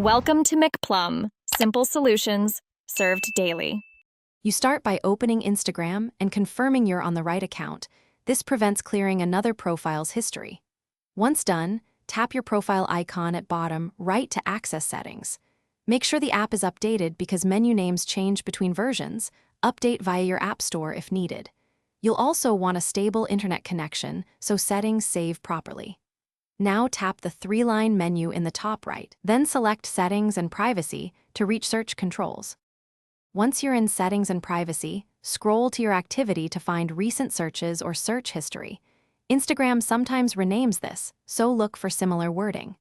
Welcome to McPlum, simple solutions served daily. You start by opening Instagram and confirming you're on the right account. This prevents clearing another profile's history. Once done, tap your profile icon at bottom right to access settings. Make sure the app is updated because menu names change between versions. Update via your app store if needed. You'll also want a stable internet connection so settings save properly. Now tap the three-line menu in the top right, then select Settings and Privacy to reach search controls. Once you're in Settings and Privacy, scroll to your activity to find recent searches or search history. Instagram sometimes renames this, so look for similar wording.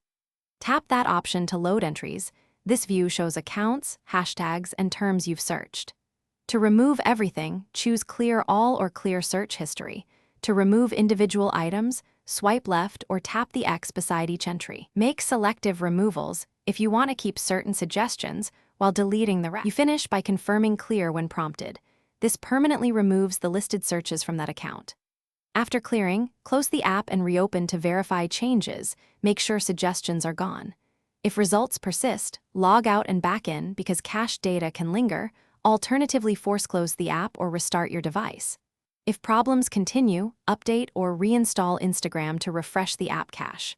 Tap that option to load entries. This view shows accounts, hashtags, and terms you've searched. To remove everything, choose Clear All or Clear Search History. To remove individual items, swipe left or tap the X beside each entry. Make selective removals if you want to keep certain suggestions while deleting the rest. You finish by confirming clear when prompted. This permanently removes the listed searches from that account. After clearing, close the app and reopen to verify changes. Make sure suggestions are gone. If results persist, log out and back in because cached data can linger. Alternatively, force close the app or restart your device. If problems continue, update or reinstall Instagram to refresh the app cache.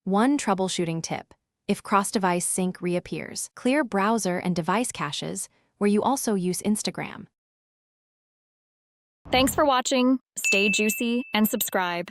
One troubleshooting tip: if cross-device sync reappears, clear browser and device caches where you also use Instagram. Thanks for watching. Stay juicy and subscribe.